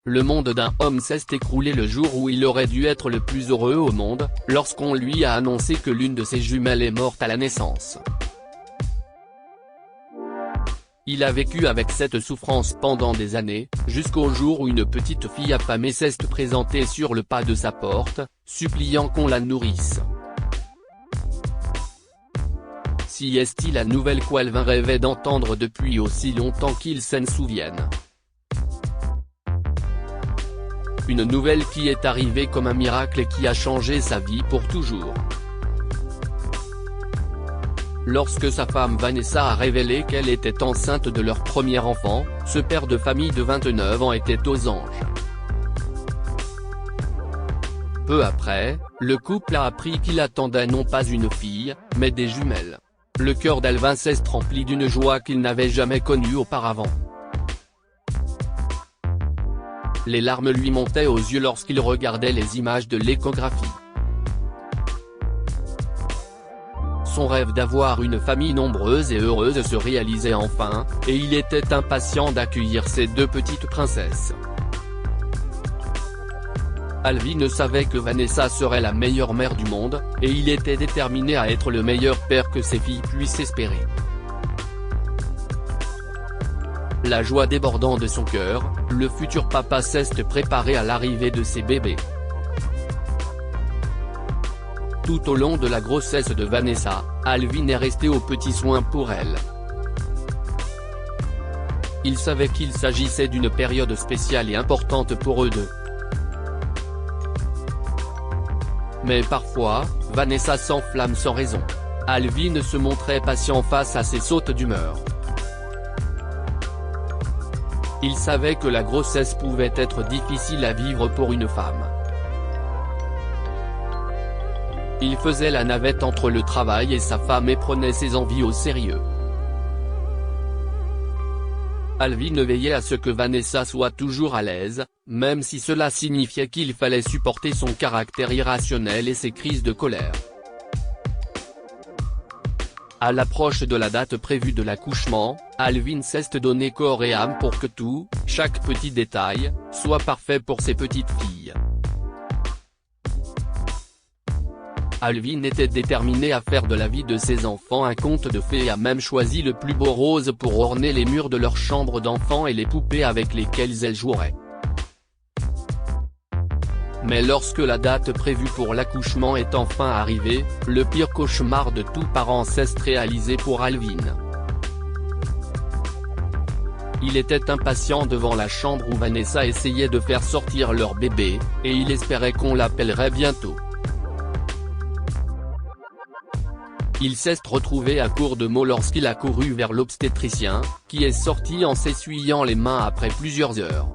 Le monde d'un homme s'est écroulé le jour où il aurait dû être le plus heureux au monde, lorsqu'on lui a annoncé que l'une de ses jumelles est morte à la naissance. Il a vécu avec cette souffrance pendant des années, jusqu'au jour où une petite fille affamée s'est présentée sur le pas de sa porte, suppliant qu'on la nourrisse. Si est-il la nouvelle qu'Alvin rêvait d'entendre depuis aussi longtemps qu'il s'en souvienne. Une nouvelle qui est arrivée comme un miracle et qui a changé sa vie pour toujours. Lorsque sa femme Vanessa a révélé qu'elle était enceinte de leur premier enfant, ce père de famille de 29 ans était aux anges. Peu après, le couple a appris qu'il attendait non pas une fille, mais des jumelles. Le cœur d'Alvin s'est rempli d'une joie qu'il n'avait jamais connue auparavant. Les larmes lui montaient aux yeux lorsqu'il regardait les images de l'échographie. Son rêve d'avoir une famille nombreuse et heureuse se réalisait enfin, et il était impatient d'accueillir ses deux petites princesses. Alvin savait que Vanessa serait la meilleure mère du monde, et il était déterminé à être le meilleur père que ses filles puissent espérer. La joie débordant de son cœur, le futur papa s'est préparé à l'arrivée de ses bébés. Tout au long de la grossesse de Vanessa, Alvin est resté aux petits soins pour elle. Il savait qu'il s'agissait d'une période spéciale et importante pour eux deux. Mais parfois, Vanessa s'enflamme sans raison. Alvin se montrait patient face à ses sautes d'humeur. Il savait que la grossesse pouvait être difficile à vivre pour une femme. Il faisait la navette entre le travail et sa femme et prenait ses envies au sérieux. Alvin veillait à ce que Vanessa soit toujours à l'aise, même si cela signifiait qu'il fallait supporter son caractère irrationnel et ses crises de colère. À l'approche de la date prévue de l'accouchement, Alvin s'est donné corps et âme pour que tout, chaque petit détail, soit parfait pour ses petites filles. Alvin était déterminé à faire de la vie de ses enfants un conte de fées et a même choisi le plus beau rose pour orner les murs de leur chambre d'enfants et les poupées avec lesquelles elles joueraient. Mais lorsque la date prévue pour l'accouchement est enfin arrivée, le pire cauchemar de tout parent s'est réalisé pour Alvin. Il était impatient devant la chambre où Vanessa essayait de faire sortir leur bébé, et il espérait qu'on l'appellerait bientôt. Il s'est retrouvé à court de mots lorsqu'il a couru vers l'obstétricien, qui est sorti en s'essuyant les mains après plusieurs heures.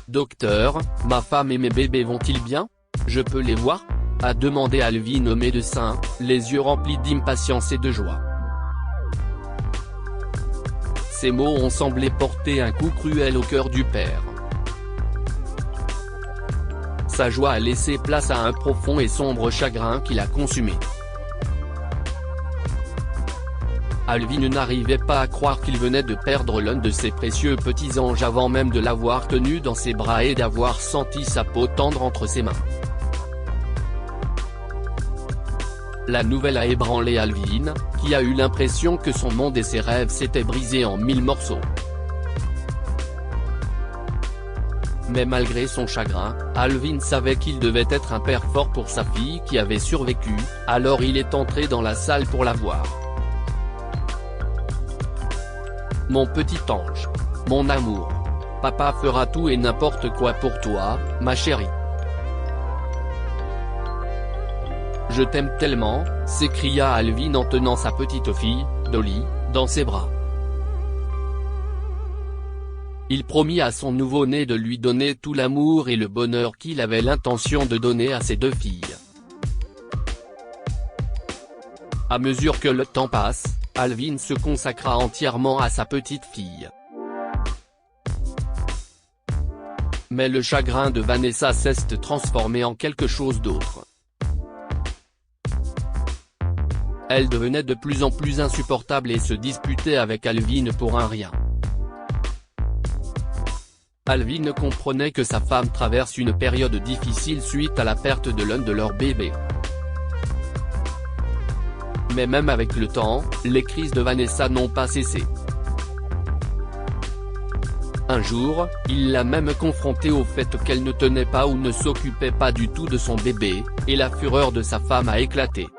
« Docteur, ma femme et mes bébés vont-ils bien? Je peux les voir ?» a demandé Alvin au médecin, les yeux remplis d'impatience et de joie. Ces mots ont semblé porter un coup cruel au cœur du père. Sa joie a laissé place à un profond et sombre chagrin qui l'a consumé. Alvin n'arrivait pas à croire qu'il venait de perdre l'un de ses précieux petits anges avant même de l'avoir tenu dans ses bras et d'avoir senti sa peau tendre entre ses mains. La nouvelle a ébranlé Alvin, qui a eu l'impression que son monde et ses rêves s'étaient brisés en 1000 morceaux. Mais malgré son chagrin, Alvin savait qu'il devait être un père fort pour sa fille qui avait survécu, alors il est entré dans la salle pour la voir. « Mon petit ange. Mon amour. Papa fera tout et n'importe quoi pour toi, ma chérie. » « Je t'aime tellement », s'écria Alvin en tenant sa petite fille, Dolly, dans ses bras. Il promit à son nouveau-né de lui donner tout l'amour et le bonheur qu'il avait l'intention de donner à ses deux filles. À mesure que le temps passe, Alvin se consacra entièrement à sa petite fille. Mais le chagrin de Vanessa s'est transformé en quelque chose d'autre. Elle devenait de plus en plus insupportable et se disputait avec Alvin pour un rien. Alvin comprenait que sa femme traverse une période difficile suite à la perte de l'un de leurs bébés. Mais même avec le temps, les crises de Vanessa n'ont pas cessé. Un jour, il l'a même confrontée au fait qu'elle ne tenait pas ou ne s'occupait pas du tout de son bébé, et la fureur de sa femme a éclaté.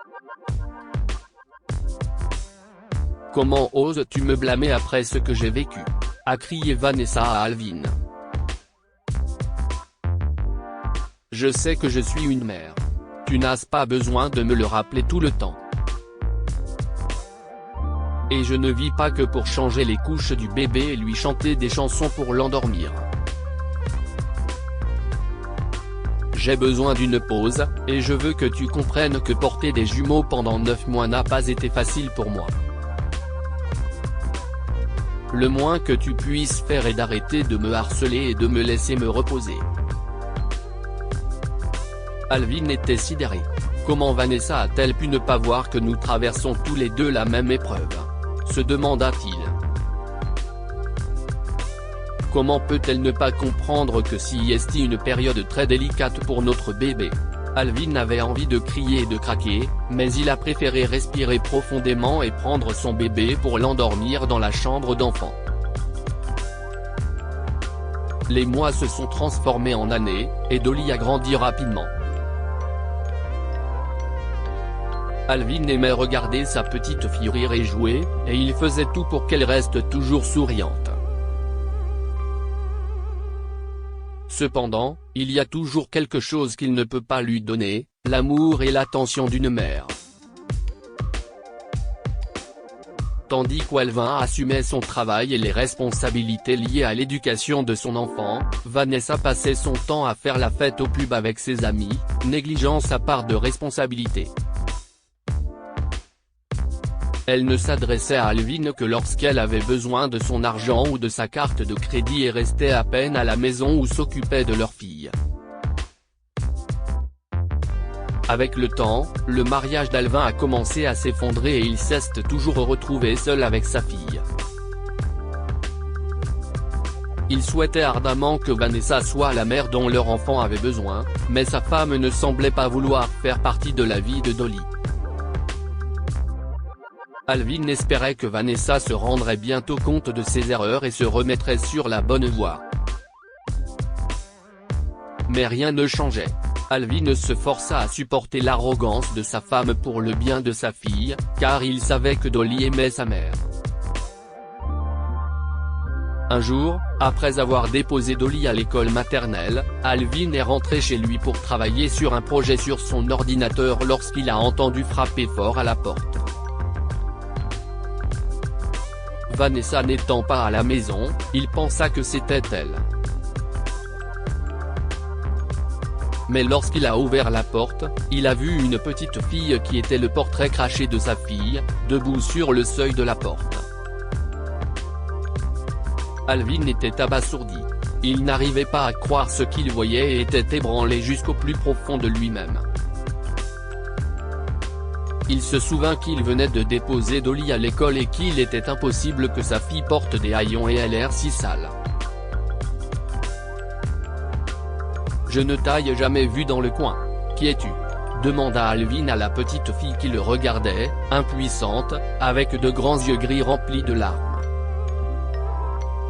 « Comment oses-tu me blâmer après ce que j'ai vécu ?» a crié Vanessa à Alvin. « Je sais que je suis une mère. Tu n'as pas besoin de me le rappeler tout le temps. Et je ne vis pas que pour changer les couches du bébé et lui chanter des chansons pour l'endormir. J'ai besoin d'une pause, et je veux que tu comprennes que porter des jumeaux pendant 9 mois n'a pas été facile pour moi. Le moins que tu puisses faire est d'arrêter de me harceler et de me laisser me reposer. » Alvin était sidéré. Comment Vanessa a-t-elle pu ne pas voir que nous traversons tous les deux la même épreuve ? Se demanda-t-il. Comment peut-elle ne pas comprendre que si est une période très délicate pour notre bébé ? Alvin avait envie de crier et de craquer, mais il a préféré respirer profondément et prendre son bébé pour l'endormir dans la chambre d'enfant. Les mois se sont transformés en années, et Dolly a grandi rapidement. Alvin aimait regarder sa petite fille rire et jouer, et il faisait tout pour qu'elle reste toujours souriante. Cependant, il y a toujours quelque chose qu'il ne peut pas lui donner, l'amour et l'attention d'une mère. Tandis qu'Alvin assumait son travail et les responsabilités liées à l'éducation de son enfant, Vanessa passait son temps à faire la fête au pub avec ses amis, négligeant sa part de responsabilité. Elle ne s'adressait à Alvin que lorsqu'elle avait besoin de son argent ou de sa carte de crédit et restait à peine à la maison ou s'occupait de leur fille. Avec le temps, le mariage d'Alvin a commencé à s'effondrer et il s'est toujours retrouvé seul avec sa fille. Il souhaitait ardemment que Vanessa soit la mère dont leur enfant avait besoin, mais sa femme ne semblait pas vouloir faire partie de la vie de Dolly. Alvin espérait que Vanessa se rendrait bientôt compte de ses erreurs et se remettrait sur la bonne voie. Mais rien ne changeait. Alvin se força à supporter l'arrogance de sa femme pour le bien de sa fille, car il savait que Dolly aimait sa mère. Un jour, après avoir déposé Dolly à l'école maternelle, Alvin est rentré chez lui pour travailler sur un projet sur son ordinateur lorsqu'il a entendu frapper fort à la porte. Vanessa n'étant pas à la maison, il pensa que c'était elle. Mais lorsqu'il a ouvert la porte, il a vu une petite fille qui était le portrait craché de sa fille, debout sur le seuil de la porte. Alvin était abasourdi. Il n'arrivait pas à croire ce qu'il voyait et était ébranlé jusqu'au plus profond de lui-même. Il se souvint qu'il venait de déposer Dolly à l'école et qu'il était impossible que sa fille porte des haillons et ait l'air si sale. « Je ne t'ai jamais vu dans le coin. Qui es-tu » demanda Alvin à la petite fille qui le regardait, impuissante, avec de grands yeux gris remplis de larmes.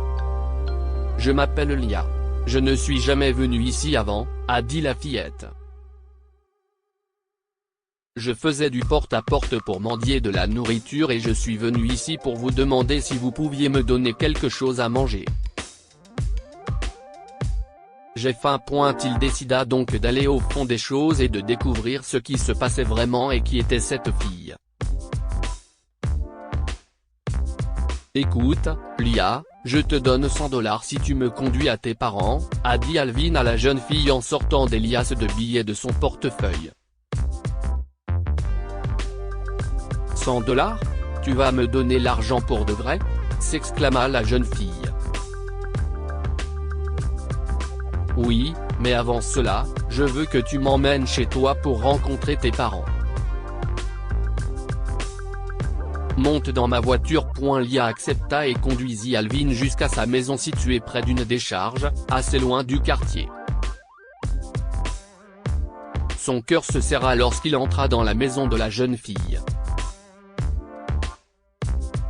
« Je m'appelle Lia. Je ne suis jamais venu ici avant, » a dit la fillette. Je faisais du porte-à-porte pour mendier de la nourriture et je suis venu ici pour vous demander si vous pouviez me donner quelque chose à manger. J'ai faim. Il décida donc d'aller au fond des choses et de découvrir ce qui se passait vraiment et qui était cette fille. Écoute, Lia, je te donne 100 $ si tu me conduis à tes parents, a dit Alvin à la jeune fille en sortant des liasses de billets de son portefeuille. 100 $? Tu vas me donner l'argent pour de vrai? S'exclama la jeune fille. Oui, mais avant cela, je veux que tu m'emmènes chez toi pour rencontrer tes parents. monte dans ma voiture. Lia accepta et conduisit Alvin jusqu'à sa maison située près d'une décharge, assez loin du quartier. Son cœur se serra lorsqu'il entra dans la maison de la jeune fille.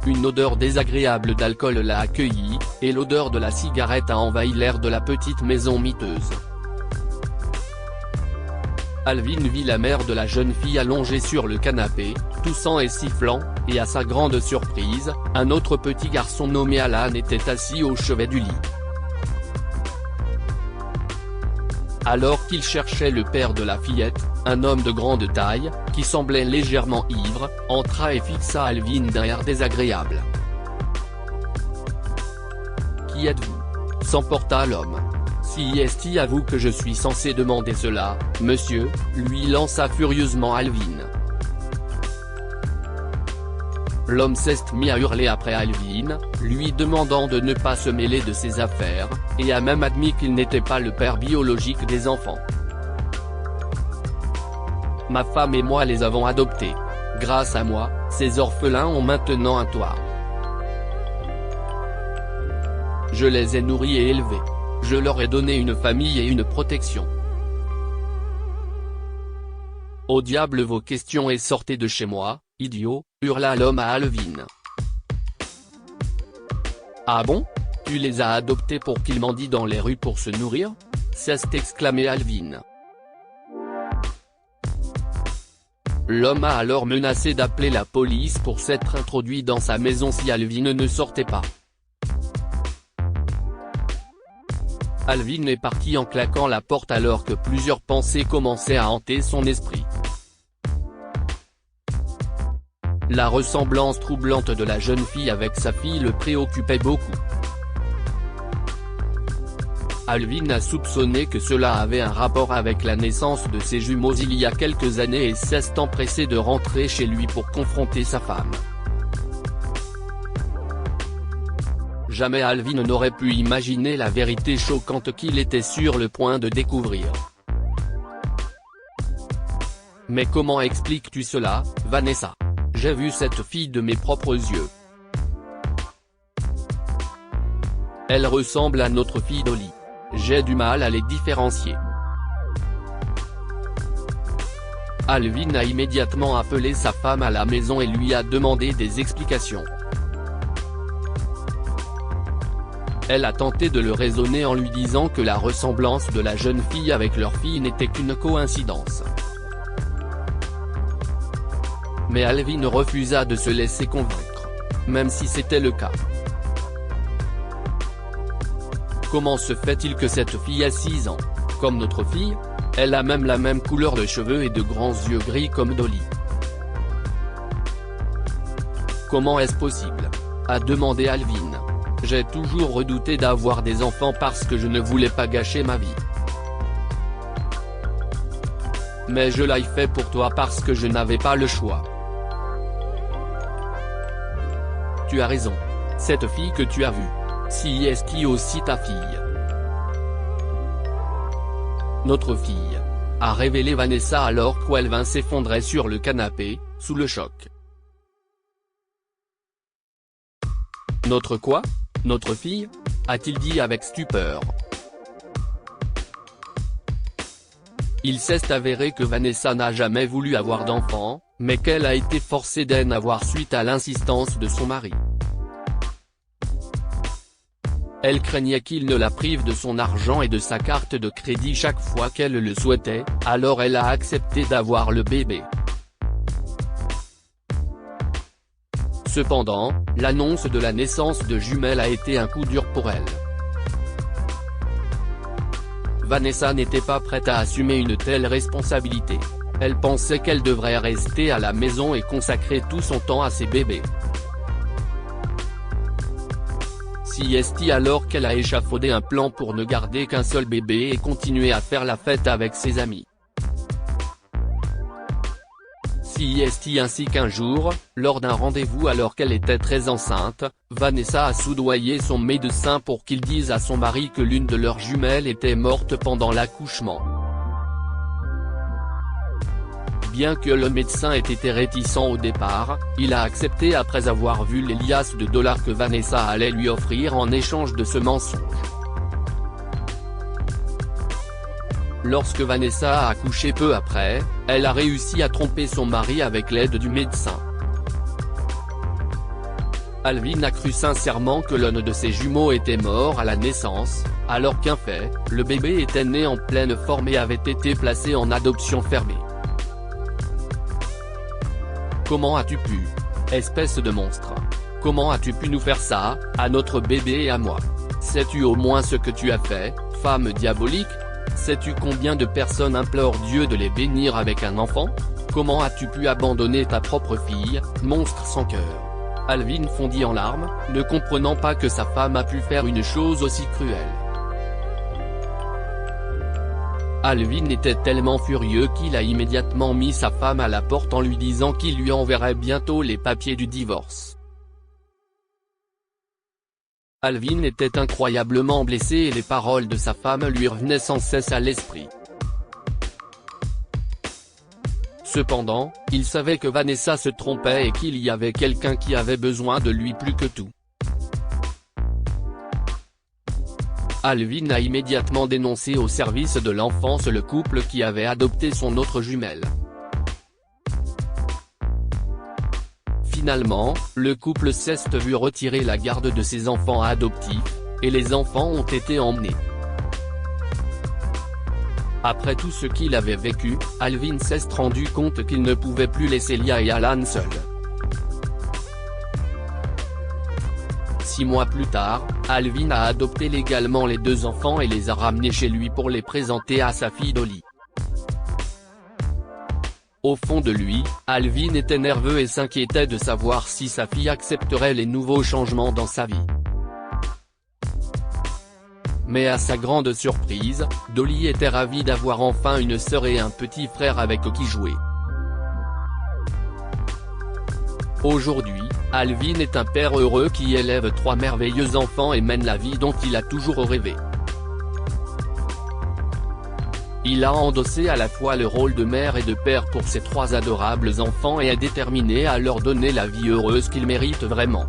Une odeur désagréable d'alcool l'a accueilli, et l'odeur de la cigarette a envahi l'air de la petite maison miteuse. Alvin vit la mère de la jeune fille allongée sur le canapé, toussant et sifflant, et à sa grande surprise, un autre petit garçon nommé Alan était assis au chevet du lit. Alors qu'il cherchait le père de la fillette, un homme de grande taille, qui semblait légèrement ivre, entra et fixa Alvin d'un air désagréable. « Qui êtes-vous » s'emporta l'homme. « Si avoue que je suis censé demander cela, monsieur », lui lança furieusement Alvin. L'homme s'est mis à hurler après Alvin, lui demandant de ne pas se mêler de ses affaires, et a même admis qu'il n'était pas le père biologique des enfants. « Ma femme et moi les avons adoptés. Grâce à moi, ces orphelins ont maintenant un toit. Je les ai nourris et élevés. Je leur ai donné une famille et une protection. Au diable vos questions et sortez de chez moi, idiot », hurla l'homme à Alvin. « Ah bon ? Tu les as adoptés pour qu'ils mendient dans les rues pour se nourrir ?» s'est exclamé Alvin. L'homme a alors menacé d'appeler la police pour s'être introduit dans sa maison si Alvin ne sortait pas. Alvin est parti en claquant la porte alors que plusieurs pensées commençaient à hanter son esprit. La ressemblance troublante de la jeune fille avec sa fille le préoccupait beaucoup. Alvin a soupçonné que cela avait un rapport avec la naissance de ses jumeaux il y a quelques années et s'est empressé de rentrer chez lui pour confronter sa femme. Jamais Alvin n'aurait pu imaginer la vérité choquante qu'il était sur le point de découvrir. « Mais comment expliques-tu cela, Vanessa ? J'ai vu cette fille de mes propres yeux. Elle ressemble à notre fille Dolly. J'ai du mal à les différencier. » Alvin a immédiatement appelé sa femme à la maison et lui a demandé des explications. Elle a tenté de le raisonner en lui disant que la ressemblance de la jeune fille avec leur fille n'était qu'une coïncidence. Mais Alvin refusa de se laisser convaincre, même si c'était le cas. Comment se fait-il que cette fille a 6 ans, comme notre fille ? Elle a même la même couleur de cheveux et de grands yeux gris comme Dolly. Comment est-ce possible ? A demandé Alvin. J'ai toujours redouté d'avoir des enfants parce que je ne voulais pas gâcher ma vie. Mais je l'ai fait pour toi parce que je n'avais pas le choix. Tu as raison. Cette fille que tu as vue. Si est aussi ta fille. Notre fille. A révélé Vanessa alors qu'Alvin s'effondrait sur le canapé, sous le choc. Notre quoi ? Notre fille ? A-t-il dit avec stupeur. Il s'est avéré que Vanessa n'a jamais voulu avoir d'enfant, mais qu'elle a été forcée d'en avoir suite à l'insistance de son mari. Elle craignait qu'il ne la prive de son argent et de sa carte de crédit chaque fois qu'elle le souhaitait, alors elle a accepté d'avoir le bébé. Cependant, l'annonce de la naissance de jumelles a été un coup dur pour elle. Vanessa n'était pas prête à assumer une telle responsabilité. Elle pensait qu'elle devrait rester à la maison et consacrer tout son temps à ses bébés. Si est alors qu'elle a échafaudé un plan pour ne garder qu'un seul bébé et continuer à faire la fête avec ses amis. Si est ainsi qu'un jour, lors d'un rendez-vous alors qu'elle était très enceinte, Vanessa a soudoyé son médecin pour qu'il dise à son mari que l'une de leurs jumelles était morte pendant l'accouchement. Bien que le médecin ait été réticent au départ, il a accepté après avoir vu les liasses de dollars que Vanessa allait lui offrir en échange de ce mensonge. Lorsque Vanessa a accouché peu après, elle a réussi à tromper son mari avec l'aide du médecin. Alvin a cru sincèrement que l'un de ses jumeaux était mort à la naissance, alors qu'en fait, le bébé était né en pleine forme et avait été placé en adoption fermée. Comment as-tu pu? Espèce de monstre. Comment as-tu pu nous faire ça, à notre bébé et à moi? Sais-tu au moins ce que tu as fait, femme diabolique? Sais-tu combien de personnes implorent Dieu de les bénir avec un enfant? Comment as-tu pu abandonner ta propre fille, monstre sans cœur? Alvin fondit en larmes, ne comprenant pas que sa femme a pu faire une chose aussi cruelle. Alvin était tellement furieux qu'il a immédiatement mis sa femme à la porte en lui disant qu'il lui enverrait bientôt les papiers du divorce. Alvin était incroyablement blessé et les paroles de sa femme lui revenaient sans cesse à l'esprit. Cependant, il savait que Vanessa se trompait et qu'il y avait quelqu'un qui avait besoin de lui plus que tout. Alvin a immédiatement dénoncé au service de l'enfance le couple qui avait adopté son autre jumelle. Finalement, le couple s'est vu retirer la garde de ses enfants adoptifs, et les enfants ont été emmenés. Après tout ce qu'il avait vécu, Alvin s'est rendu compte qu'il ne pouvait plus laisser Lia et Alan seuls. 6 mois plus tard, Alvin a adopté légalement les 2 enfants et les a ramenés chez lui pour les présenter à sa fille Dolly. Au fond de lui, Alvin était nerveux et s'inquiétait de savoir si sa fille accepterait les nouveaux changements dans sa vie. Mais à sa grande surprise, Dolly était ravie d'avoir enfin une sœur et un petit frère avec qui jouer. Aujourd'hui, Alvin est un père heureux qui élève 3 merveilleux enfants et mène la vie dont il a toujours rêvé. Il a endossé à la fois le rôle de mère et de père pour ses 3 adorables enfants et est déterminé à leur donner la vie heureuse qu'ils méritent vraiment.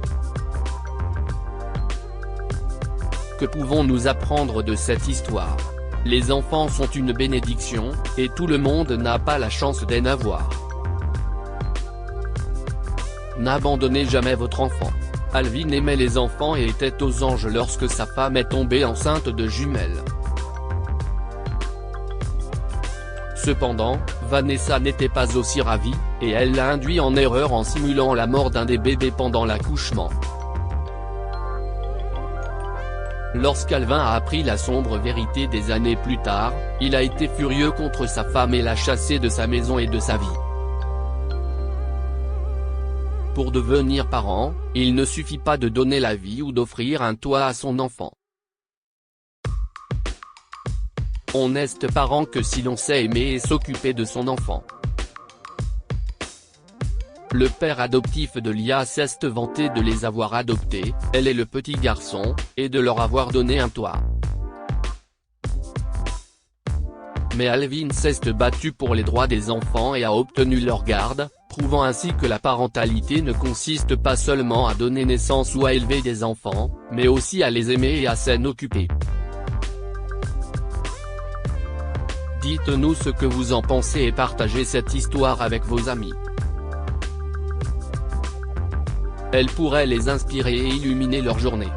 Que pouvons-nous apprendre de cette histoire? Les enfants sont une bénédiction, et tout le monde n'a pas la chance d'en avoir. N'abandonnez jamais votre enfant. Alvin aimait les enfants et était aux anges lorsque sa femme est tombée enceinte de jumelles. Cependant, Vanessa n'était pas aussi ravie, et elle l'a induit en erreur en simulant la mort d'un des bébés pendant l'accouchement. Lorsqu'Alvin a appris la sombre vérité des années plus tard, il a été furieux contre sa femme et l'a chassée de sa maison et de sa vie. Pour devenir parent, il ne suffit pas de donner la vie ou d'offrir un toit à son enfant. On n'est parent que si l'on sait aimer et s'occuper de son enfant. Le père adoptif de Lia s'est vanté de les avoir adoptés, elle et le petit garçon, et de leur avoir donné un toit. Mais Alvin s'est battu pour les droits des enfants et a obtenu leur garde, prouvant ainsi que la parentalité ne consiste pas seulement à donner naissance ou à élever des enfants, mais aussi à les aimer et à s'en occuper. Dites-nous ce que vous en pensez et partagez cette histoire avec vos amis. Elle pourrait les inspirer et illuminer leur journée.